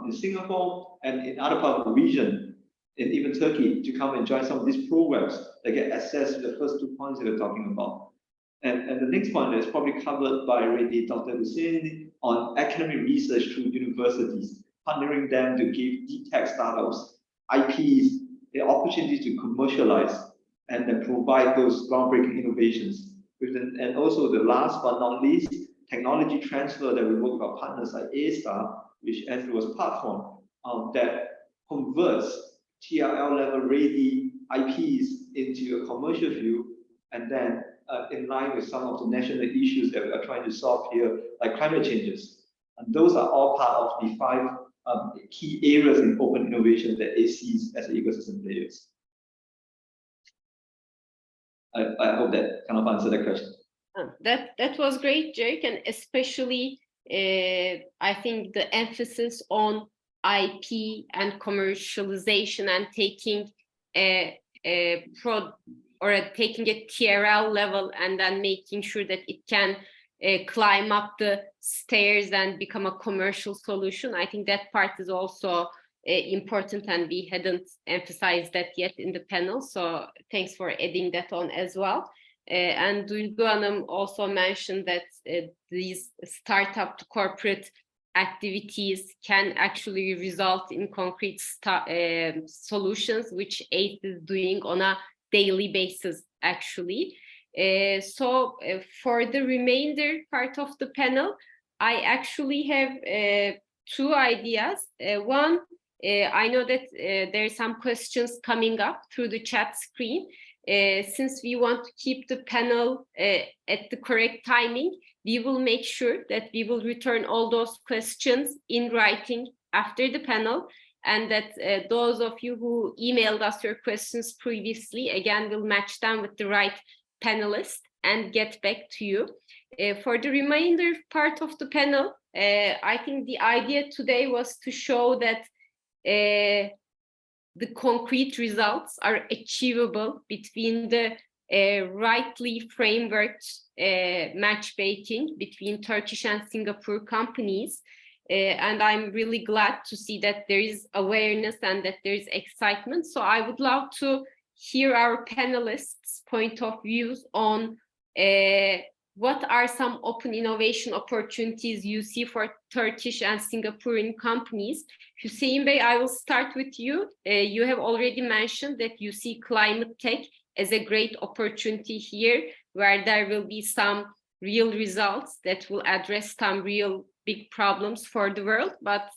in Singapore and in other parts of the region, and even Turkey, to come and join some of these programs that get access to the first 2 points that we're talking about. And the next point is probably covered by already Dr. Hussein on academic research through universities, partnering them to give deep tech startups, IPs, the opportunity to commercialize and then provide those groundbreaking innovations. And also the last but not least, technology transfer that we work with our partners like A-Star, which Andrew was part from, that converts TRL level ready IPs into a commercial view, and then in line with some of the national issues that we are trying to solve here, like climate changes. And those are all part of the 5 key areas in open innovation that it sees as ecosystem players. I hope that kind of answered the question. That was great, Jake, and especially I think the emphasis on IP and commercialization and taking taking a TRL level and then making sure that it can climb up the stairs and become a commercial solution. I think that part is also important, and we hadn't emphasized that yet in the panel. So thanks for adding that on as well. And Duygu Hanım also mentioned that these startup to corporate activities can actually result in concrete solutions, which ACE is doing on a daily basis, actually. So for the remainder part of the panel, I actually have 2 ideas. One, I know that there are some questions coming up through the chat screen. Since we want to keep the panel at the correct timing, we will make sure that we will return all those questions in writing after the panel, and that those of you who emailed us your questions previously, again, will match them with the right panelist and get back to you. For the remainder part of the panel, I think the idea today was to show that the concrete results are achievable between the rightly frameworked matchmaking between Turkish and Singapore companies. And I'm really glad to see that there is awareness and that there is excitement. So I would love to hear our panelists' point of views on what are some open innovation opportunities you see for Turkish and Singaporean companies. Hussein Bey, I will start with you. You have already mentioned that you see climate tech as a great opportunity here, where there will be some real results that will address some real big problems for the world, but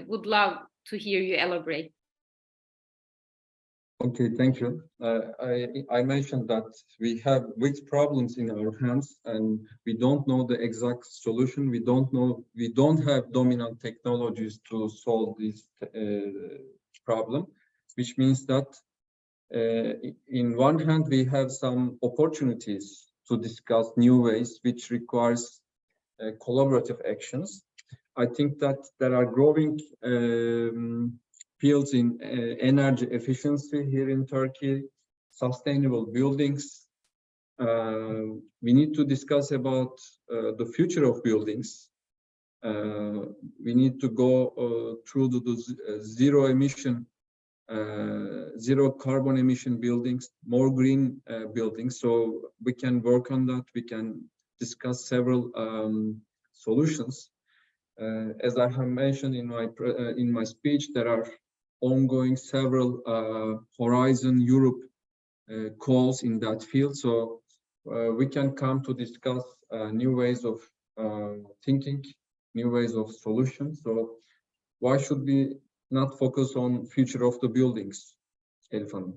would love to hear you elaborate. Okay, thank you. I mentioned that we have big problems in our hands and we don't know the exact solution. We don't have dominant technologies to solve this problem, which means that in one hand, we have some opportunities to discuss new ways, which requires collaborative actions. I think that there are growing fields in energy efficiency here in Turkey, sustainable buildings. We need to discuss about the future of buildings. We need to go through the zero emission zero carbon emission buildings, more green buildings. So we can work on that. We can discuss several solutions. As I have mentioned in my speech, there are ongoing several Horizon Europe calls in that field. So we can come to discuss new ways of thinking, new ways of solutions. So why should we not focus on future of the buildings, Elif Hanım?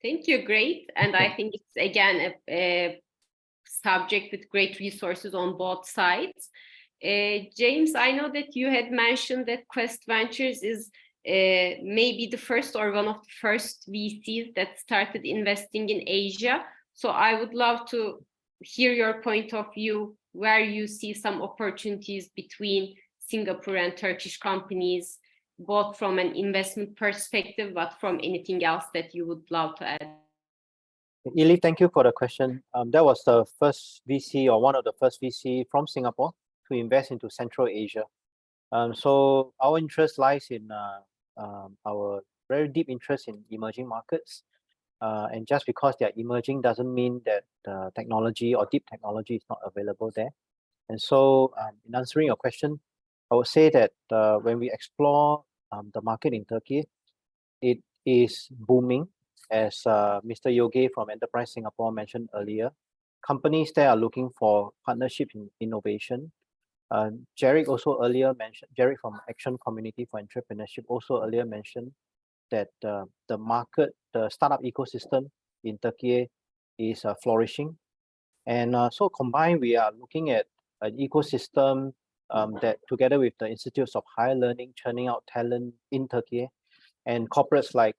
Thank you, great. And I think it's again a subject with great resources on both sides. James, I know that you had mentioned that Quest Ventures is maybe the first or one of the first VCs that started investing in Asia. So I would love to hear your point of view, where you see some opportunities between Singapore and Turkish companies, both from an investment perspective, but from anything else that you would love to add. Elif, thank you for the question. That was the first VC or one of the first VC from Singapore to invest into Central Asia. So our interest lies in our very deep interest in emerging markets. And just because they're emerging doesn't mean that technology or deep technology is not available there. And so in answering your question, I would say that when we explore the market in Turkey, it is booming. As Mr. Yoge from Enterprise Singapore mentioned earlier, companies there are looking for partnership in innovation. Jarek also earlier mentioned, Jarek from Action Community for Entrepreneurship also earlier mentioned that the market, the startup ecosystem in Turkey is flourishing. And so combined, we are looking at an ecosystem that together with the Institutes of Higher Learning, churning out talent in Turkey, and corporates like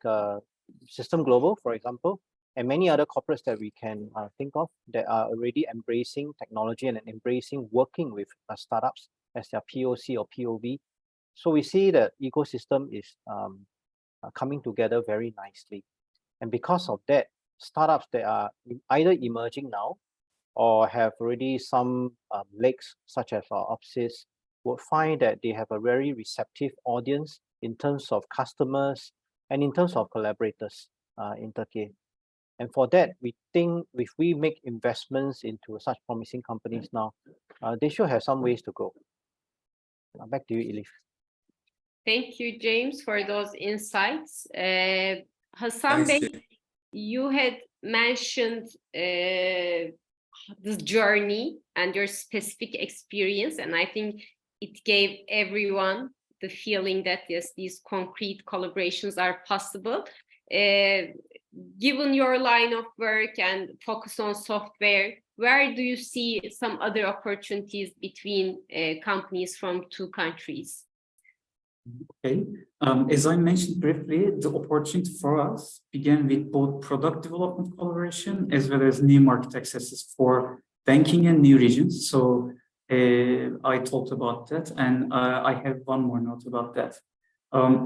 System Global, for example, and many other corporates that we can think of that are already embracing technology and embracing working with startups as their POC or POV. So we see that ecosystem is coming together very nicely. And because of that, startups that are either emerging now or have already some legs, such as Opsys, would find that they have a very receptive audience in terms of customers and in terms of collaborators in Turkey. And for that, we think if we make investments into such promising companies now, they should have some ways to go. Back to you, Elif. Thank you, James, for those insights. Hassan Bey, you had mentioned the journey and your specific experience, and I think it gave everyone the feeling that yes, these concrete collaborations are possible. Given your line of work and focus on software, where do you see some other opportunities between companies from two countries? Okay, as I mentioned briefly, the opportunity for us began with both product development collaboration as well as new market accesses for banking and new regions. So I talked about that, and I have one more note about that.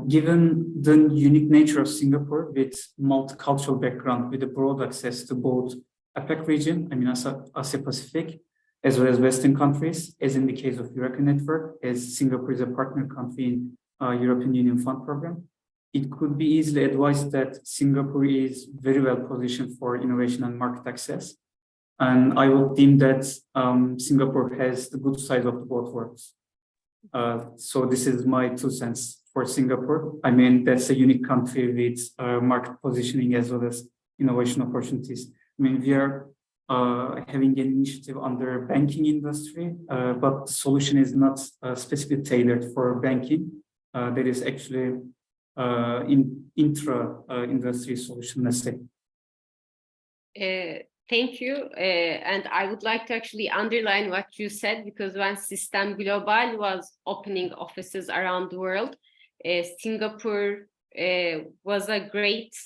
Given the unique nature of Singapore with multicultural background, with a broad access to both APAC region, I mean Asia Pacific, as well as Western countries, as in the case of Eureka Network, as Singapore is a partner country in European Union Fund Program, it could be easily advised that Singapore is very well positioned for innovation and market access. And I would deem that Singapore has the good side of both worlds. So this is my 2 cents for Singapore. I mean, that's a unique country with market positioning as well as innovation opportunities. I mean, we are having an initiative under banking industry, but the solution is not specifically tailored for banking. There is actually intra-industry solution, let's say. Thank you. And I would like to actually underline what you said, because when System Global was opening offices around the world, Singapore was a great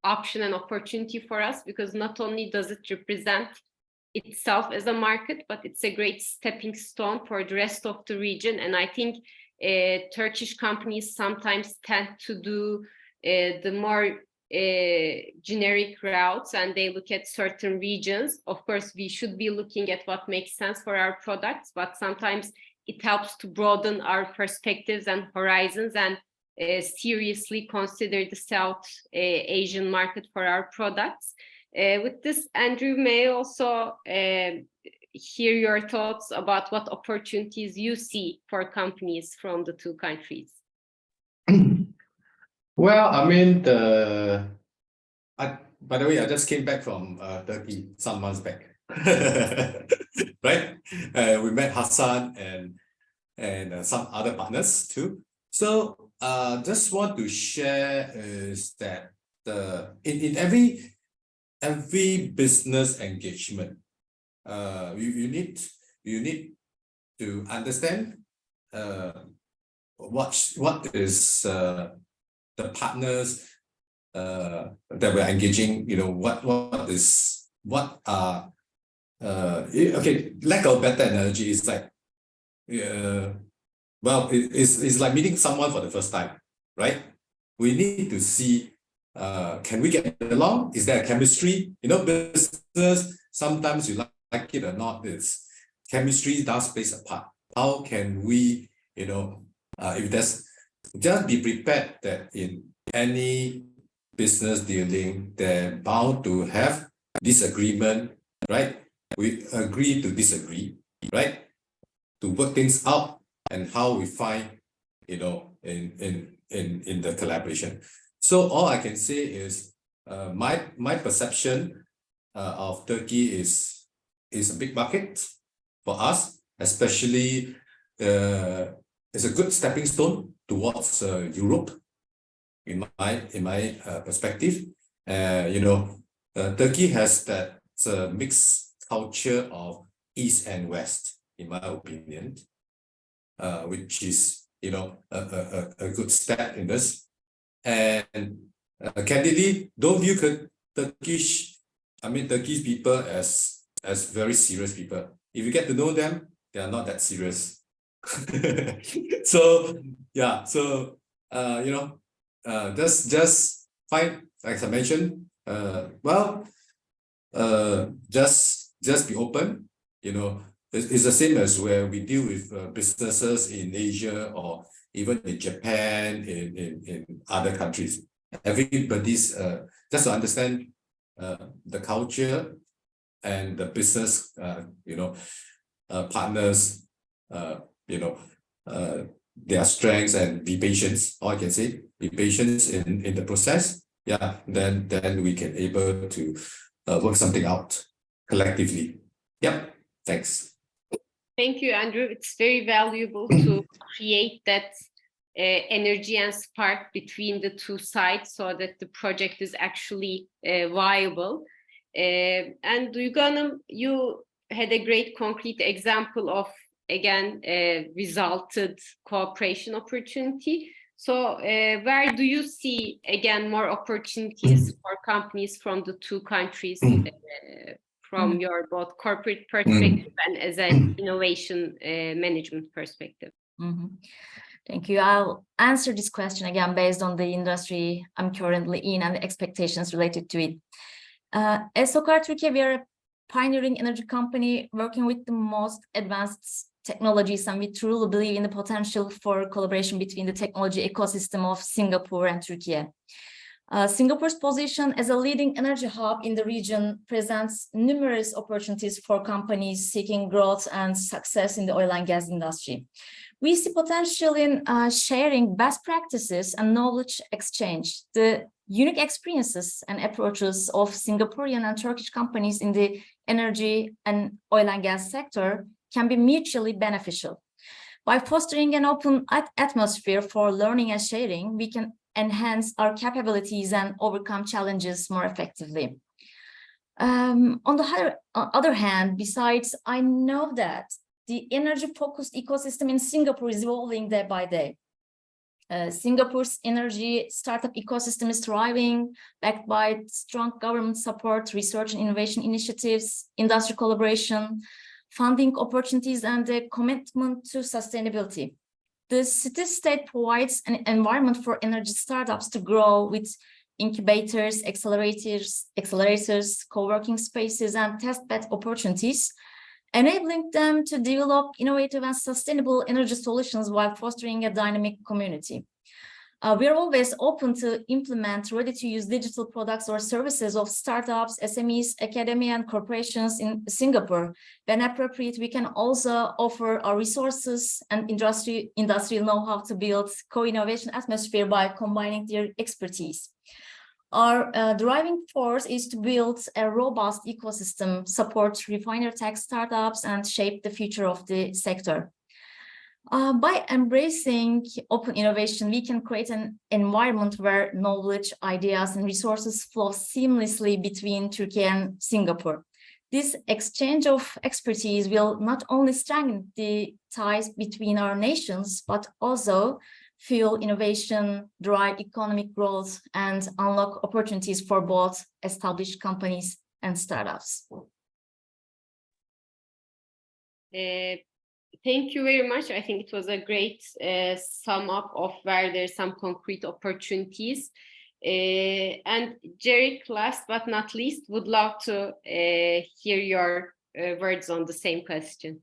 option and opportunity for us, because not only does it represent itself as a market, but it's a great stepping stone for the rest of the region. And I think Turkish companies sometimes tend to do the more generic routes, and they look at certain regions. Of course, we should be looking at what makes sense for our products, but sometimes it helps to broaden our perspectives and horizons and seriously consider the South Asian market for our products. With this, Andrew, may I also hear your thoughts about what opportunities you see for companies from the two countries? Well, I mean, by the way, I just came back from Turkey some months back, right? We met Hassan and some other partners too. So just want to share is that in every business engagement, you need to understand what is the partners that we're engaging, okay, lack of better analogy is like, well, it's like meeting someone for the first time, right? We need to see, can we get along? Is there a chemistry? Business, sometimes you like it or not, this chemistry does play a part. How can we, if there's, just be prepared that in any business dealing, they're bound to have disagreement, right? We agree to disagree, right? To work things out and how we find, in the collaboration. So all I can say is my perception of Turkey is a big market for us, especially it's a good stepping stone towards Europe. In my perspective, Turkey has that mixed culture of East and West, in my opinion, which is a good step in this. And candidly, don't view Turkish people as very serious people. If you get to know them, they are not that serious. So yeah, just find, like I mentioned, just be open. It's the same as where we deal with businesses in Asia or even in Japan, in other countries. Everybody's just to understand the culture and the business, partners, their strengths, and be patient. All I can say, be patient in the process. Yeah, then we can able to work something out collectively. Yep. Thanks. Thank you, Andrew. It's very valuable to create that energy and spark between the two sides so that the project is actually viable. And you had a great concrete example of, again, resulted cooperation opportunity. So where do you see, again, more opportunities for companies from the two countries from your both corporate perspective and as an innovation management perspective? Thank you. I'll answer this question again based on the industry I'm currently in and the expectations related to it. At SOCAR Türkiye, we are a pioneering energy company working with the most advanced technologies, and we truly believe in the potential for collaboration between the technology ecosystem of Singapore and Türkiye. Singapore's position as a leading energy hub in the region presents numerous opportunities for companies seeking growth and success in the oil and gas industry. We see potential in sharing best practices and knowledge exchange. The unique experiences and approaches of Singaporean and Turkish companies in the energy and oil and gas sector can be mutually beneficial. By fostering an open atmosphere for learning and sharing, we can enhance our capabilities and overcome challenges more effectively. On the other hand, besides, I know that the energy-focused ecosystem in Singapore is evolving day by day. Singapore's energy startup ecosystem is thriving, backed by strong government support, research and innovation initiatives, industry collaboration, funding opportunities, and a commitment to sustainability. The city-state provides an environment for energy startups to grow with incubators, accelerators, co-working spaces, and testbed opportunities, enabling them to develop innovative and sustainable energy solutions while fostering a dynamic community. We are always open to implement ready-to-use digital products or services of startups, SMEs, academia, and corporations in Singapore. When appropriate, we can also offer our resources and industrial know-how to build co-innovation atmosphere by combining their expertise. Our driving force is to build a robust ecosystem, support refiner tech startups, and shape the future of the sector. By embracing open innovation, we can create an environment where knowledge, ideas, and resources flow seamlessly between Turkey and Singapore. This exchange of expertise will not only strengthen the ties between our nations, but also fuel innovation, drive economic growth, and unlock opportunities for both established companies and startups. Thank you very much. I think it was a great sum up of where there's some concrete opportunities. And Jerick, last but not least, would love to hear your words on the same question.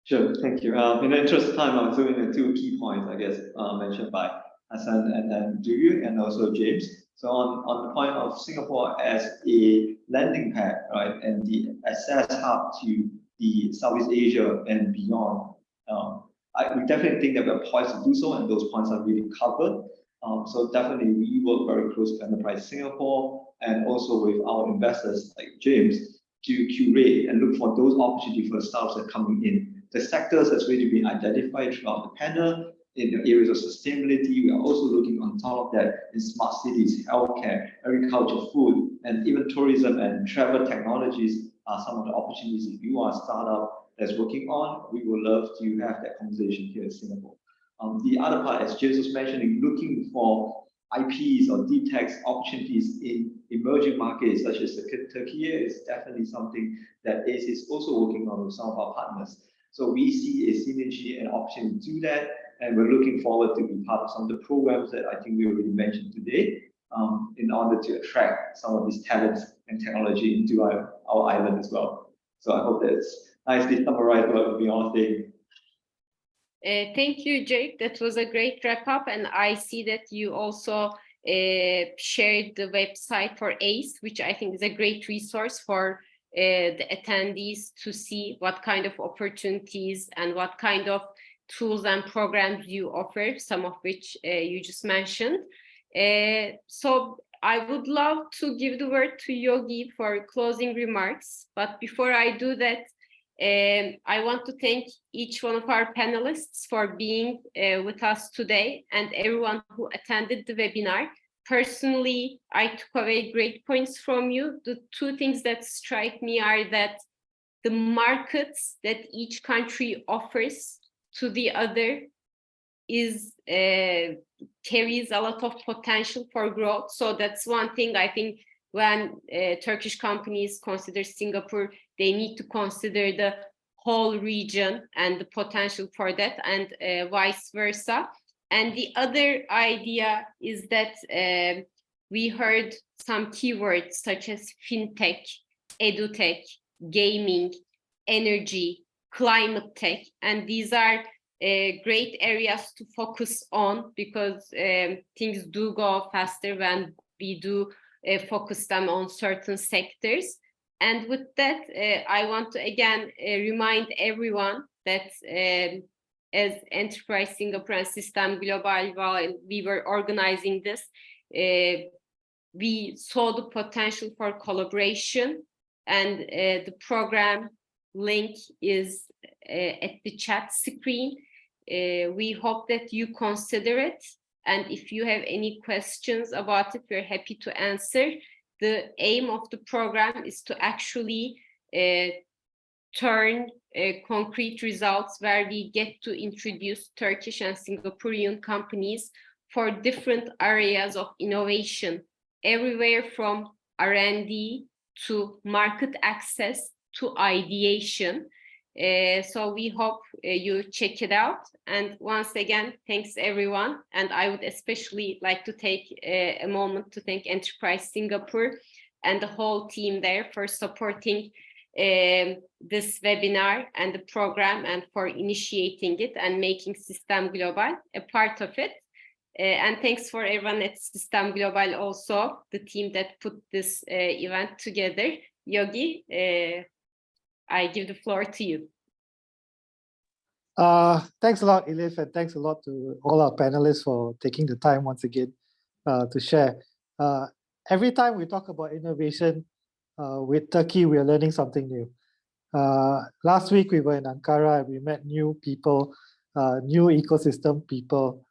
Sure, thank you. In the interest of time, I'll zoom in on two key points, I guess, mentioned by Hassan and then Drew and also James. So on the point of Singapore as a landing pad, right, and the access hub to the Southeast Asia and beyond, we definitely think that we're poised to do so, and those points are really covered. So definitely we work very close with Enterprise Singapore and also with our investors like James to curate and look for those opportunities for the startups that are coming in. The sectors that's really been identified throughout the panel in the areas of sustainability. We are also looking on top of that in smart cities, healthcare, agriculture, food, and even tourism and travel technologies are some of the opportunities. If you are a startup that's working on, we would love to have that conversation here in Singapore. The other part, as James was mentioning, looking for IPs or deep tech opportunities in emerging markets such as Turkey is definitely something that ACE is also working on with some of our partners. So we see a synergy and option to do that, and we're looking forward to be part of some of the programs that I think we already mentioned today, in order to attract some of these talents and technology into our island as well. So I hope that's nicely summarized what we'll be all saying. Thank you, Jake. That was a great wrap up, and I see that you also shared the website for ACE, which I think is a great resource for the attendees to see what kind of opportunities and what kind of tools and programs you offer, some of which you just mentioned. So I would love to give the word to Yogi for closing remarks, but before I do that, I want to thank each one of our panelists for being with us today and everyone who attended the webinar. Personally, I took away great points from you. The two things that strike me are that the markets that each country offers to the other is carries a lot of potential for growth. So that's one thing I think when Turkish companies consider Singapore, they need to consider the whole region and the potential for that, and vice versa. And the other idea is that we heard some keywords such as fintech, edutech, gaming, energy, climate tech, and these are great areas to focus on because things do go faster when we do focus them on certain sectors. And with that, I want to again remind everyone that as Enterprise Singapore and System Global, while we were organizing this, we saw the potential for collaboration, and the program link is at the chat screen. We hope that you consider it, and if you have any questions about it, we're happy to answer. The aim of the program is to actually turn concrete results where we get to introduce Turkish and Singaporean companies for different areas of innovation, everywhere from R&D to market access to ideation. So we hope you check it out. And once again, thanks everyone. And I would especially like to take a moment to thank Enterprise Singapore and the whole team there for supporting this webinar and the program and for initiating it and making System Global a part of it. And thanks for everyone at System Global also, the team that put this event together. Yogi, I give the floor to you. Thanks a lot, Elif, and thanks a lot to all our panelists for taking the time once again to share. Every time we talk about innovation with Turkey, we are learning something new. Last week we were in Ankara and we met new people, new ecosystem people.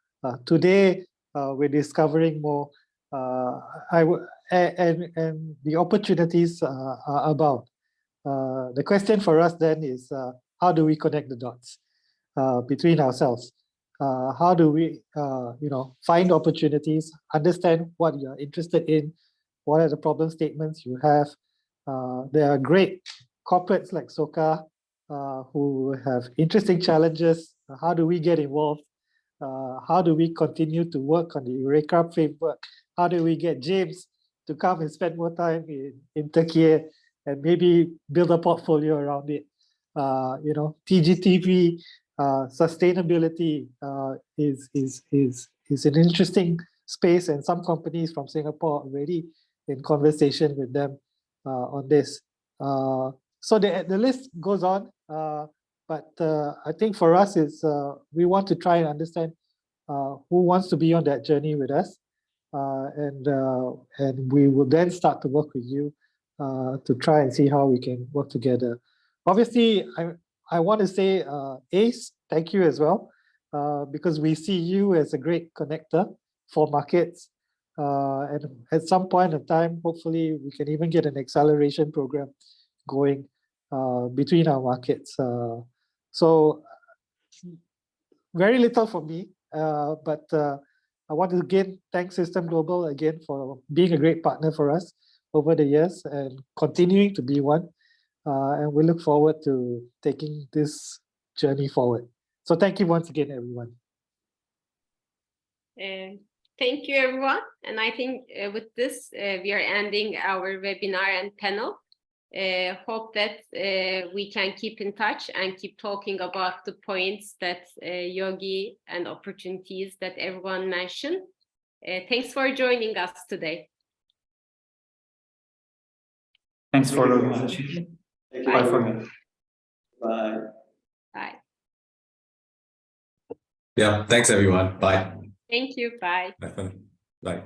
Today we're discovering more, and the opportunities are about. The question for us then is how do we connect the dots between ourselves? How do we, find opportunities, understand what you're interested in, what are the problem statements you have. There are great corporates like Soka who have interesting challenges. How do we get involved? How do we continue to work on the Eureka framework? How do we get James to come and spend more time in Turkey and maybe build a portfolio around it? TGTV, sustainability is an interesting space, and some companies from Singapore are already in conversation with them on this. So the list goes on, but I think for us is we want to try and understand who wants to be on that journey with us, and we will then start to work with you to try and see how we can work together. Obviously, I want to say Ace, thank you as well, because we see you as a great connector for markets. And at some point in time, hopefully we can even get an acceleration program going between our markets. So very little for me, but I want to again thank System Global again for being a great partner for us over the years and continuing to be one. And we look forward to taking this journey forward. So thank you once again, everyone. Thank you, everyone. And I think with this, we are ending our webinar and panel. Hope that we can keep in touch and keep talking about the points that Yogi and opportunities that everyone mentioned. Thanks for joining us today. Thanks for the organization. Bye for now. Bye. Bye. Yeah, thanks everyone. Bye. Thank you. Bye. Bye. Bye.